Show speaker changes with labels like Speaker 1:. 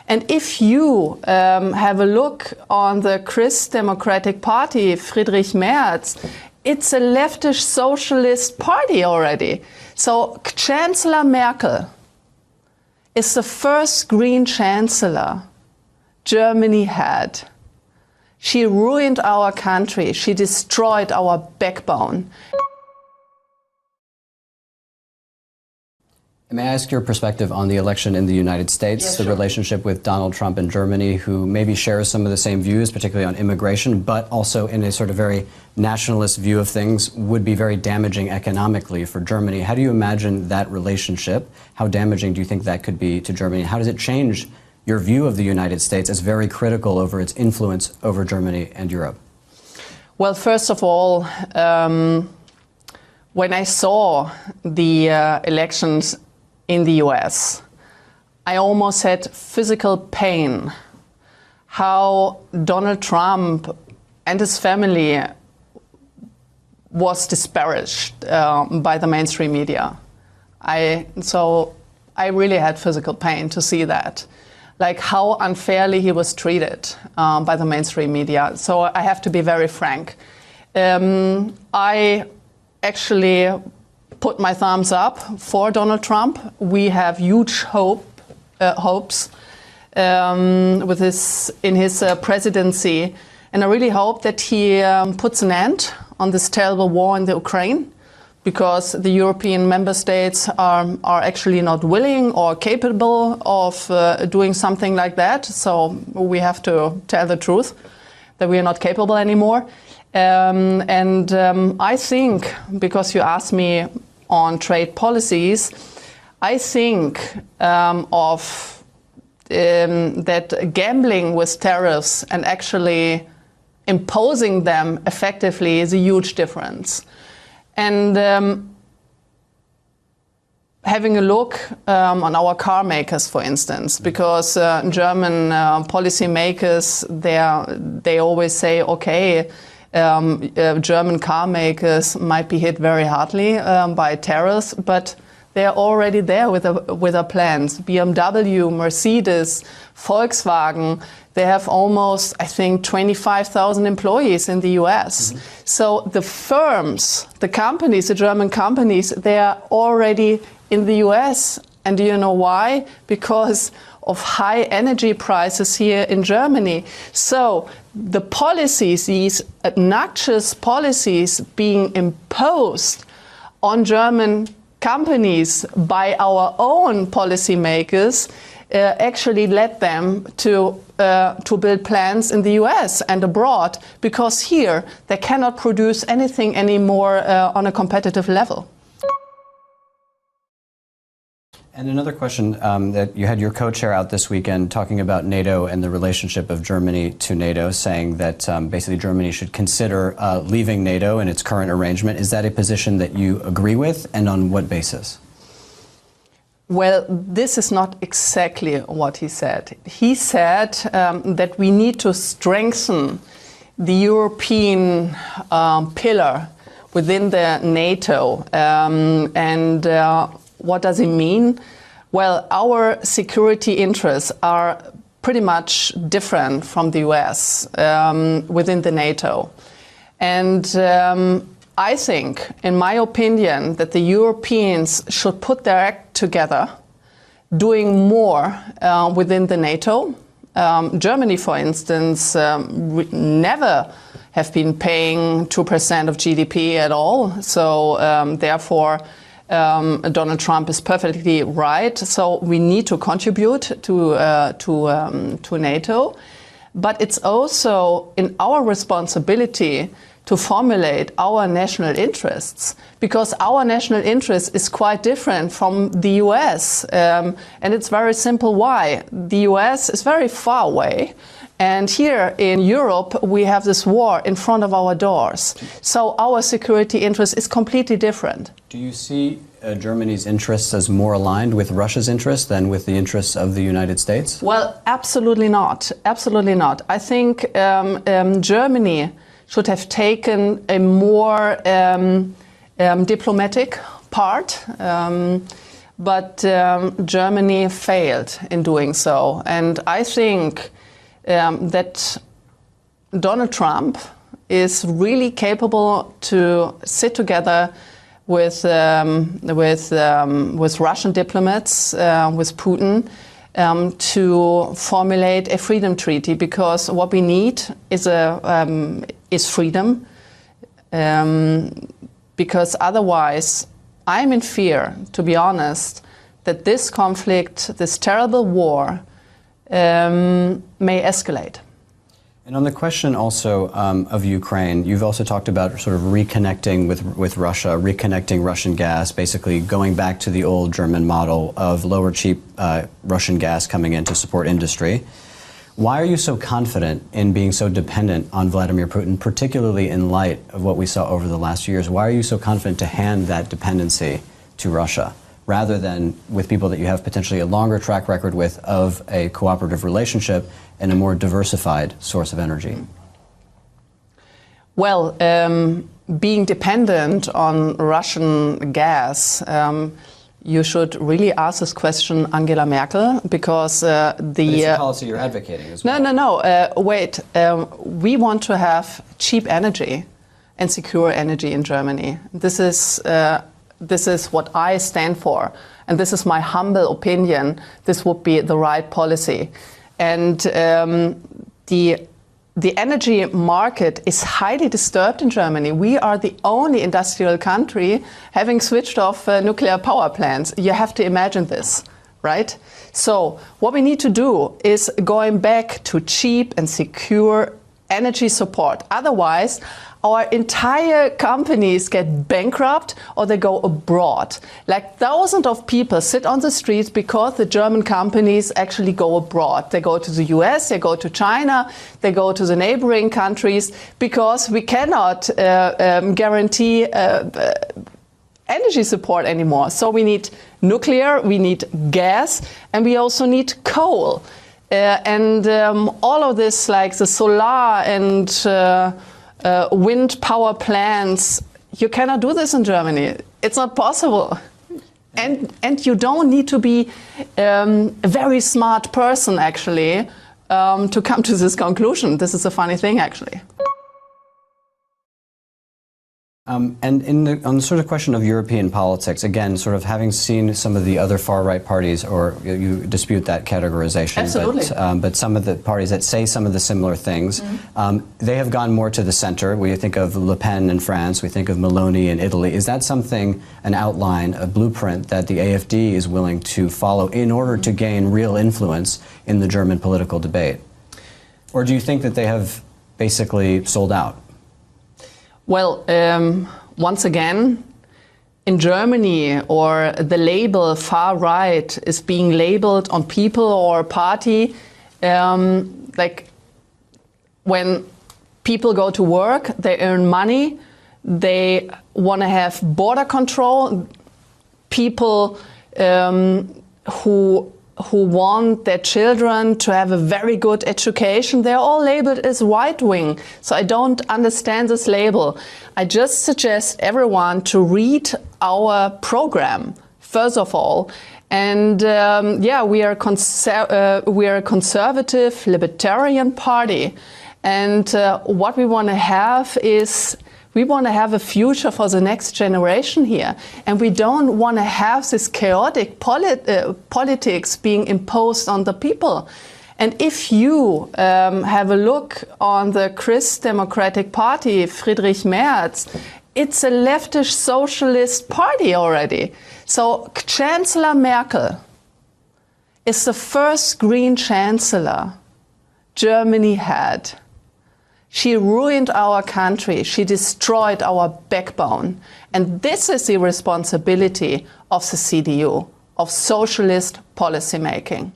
Speaker 1: And if you have a look on the Christ Democratic Party, Friedrich Merz, it's a leftish socialist party already. So Chancellor Merkel is the first green chancellor Germany had. She ruined our country. She destroyed our backbone.
Speaker 2: May I ask your perspective on the election in the United States,
Speaker 1: Yes,
Speaker 2: the
Speaker 1: sure.
Speaker 2: relationship with Donald Trump and Germany, who maybe shares some of the same views, particularly on immigration, but also in a sort of very nationalist view of things, would be very damaging economically for Germany. How do you imagine that relationship? How damaging do you think that could be to Germany? How does it change your view of the United States as very critical over its influence over Germany and Europe?
Speaker 1: Well, first of all, when I saw the elections in the US, I almost had physical pain how Donald Trump and his family was disparaged by the mainstream media. So I really had physical pain to see that, like how unfairly he was treated by the mainstream media. So I have to be very frank. I actually put my thumbs up for Donald Trump. We have huge hopes in his presidency, and I really hope that he puts an end on this terrible war in the Ukraine, because the European member states are actually not willing or capable of doing something like that. So we have to tell the truth that we are not capable anymore. I think, because you asked me on trade policies, I think that gambling with tariffs and actually imposing them effectively is a huge difference. And having a look on our car makers, for instance, because German policymakers, they always say, okay, German car makers might be hit very hardly by tariffs, but they're already there with their plans. BMW, Mercedes, Volkswagen, they have almost, I think, 25,000 employees in the US. Mm-hmm. So the firms, the companies, the German companies, they are already in the US. And do you know why? Because of high energy prices here in Germany. So the policies, these obnoxious policies being imposed on German companies by our own policymakers actually led them to build plants in the US and abroad, because here they cannot produce anything anymore on a competitive level.
Speaker 2: And another question, that you had your co-chair out this weekend talking about NATO and the relationship of Germany to NATO, saying that basically Germany should consider leaving NATO in its current arrangement. Is that a position that you agree with, and on what basis?
Speaker 1: Well, this is not exactly what he said. He said that we need to strengthen the European pillar within the NATO. What does it mean? Well, our security interests are pretty much different from the US within the NATO. And I think, in my opinion, that the Europeans should put their act together, doing more within the NATO. Germany, for instance, never have been paying 2% of GDP at all. So therefore, Donald Trump is perfectly right. So we need to contribute to NATO, but it's also in our responsibility to formulate our national interests, because our national interest is quite different from the US. And it's very simple why. The US is very far away. And here in Europe, we have this war in front of our doors. So our security interest is completely different.
Speaker 2: Do you see Germany's interests as more aligned with Russia's interests than with the interests of the United States?
Speaker 1: Well, absolutely not. Absolutely not. I think Germany should have taken a more diplomatic part. but Germany failed in doing so. And I think that Donald Trump is really capable to sit together with Russian diplomats, with Putin, to formulate a freedom treaty, because what we need is freedom, because otherwise I'm in fear, to be honest, that this conflict, this terrible war, may escalate.
Speaker 2: And on the question also of Ukraine, you've also talked about sort of reconnecting with Russia, reconnecting Russian gas, basically going back to the old German model of lower cheap Russian gas coming in to support industry. Why are you so confident in being so dependent on Vladimir Putin, particularly in light of what we saw over the last few years? Why are you so confident to hand that dependency to Russia, rather than with people that you have potentially a longer track record with of a cooperative relationship and a more diversified source of energy?
Speaker 1: Well, being dependent on Russian gas, you should really ask this question Angela Merkel, because
Speaker 2: But it's a policy you're advocating as well.
Speaker 1: No. Wait. We want to have cheap energy and secure energy in Germany. This is what I stand for, and this is my humble opinion. This would be the right policy. And the energy market is highly disturbed in Germany. We are the only industrial country having switched off nuclear power plants. You have to imagine this, right? So what we need to do is going back to cheap and secure energy support. Otherwise, our entire companies get bankrupt or they go abroad. Like thousands of people sit on the streets because the German companies actually go abroad. They go to the US, they go to China, they go to the neighboring countries, because we cannot guarantee energy support anymore. So we need nuclear, we need gas, and we also need coal. All of this, like the solar and wind power plants, you cannot do this in Germany. It's not possible. And you don't need to be a very smart person, actually, to come to this conclusion. This is a funny thing, actually.
Speaker 2: And on the sort of question of European politics, again, sort of having seen some of the other far-right parties, or you dispute that categorization,
Speaker 1: absolutely.
Speaker 2: But some of the parties that say some of the similar things, they have gone more to the center. We think of Le Pen in France, we think of Meloni in Italy. Is that something, an outline, a blueprint that the AfD is willing to follow in order to gain real influence in the German political debate? Or do you think that they have basically sold out?
Speaker 1: Well, once again, in Germany, or the label far right is being labeled on people or party, like when people go to work, they earn money, they want to have border control. People who want their children to have a very good education, they're all labeled as right-wing. So I don't understand this label. I just suggest everyone to read our program, first of all. And yeah, we are a conservative, libertarian party. And what we want to have is, we want to have a future for the next generation here. And we don't want to have this chaotic politics being imposed on the people. And if you have a look on the Christ Democratic Party, Friedrich Merz, it's a leftist socialist party already. So Chancellor Merkel is the first green chancellor Germany had. She ruined our country. She destroyed our backbone. And this is the responsibility of the CDU, of socialist policymaking.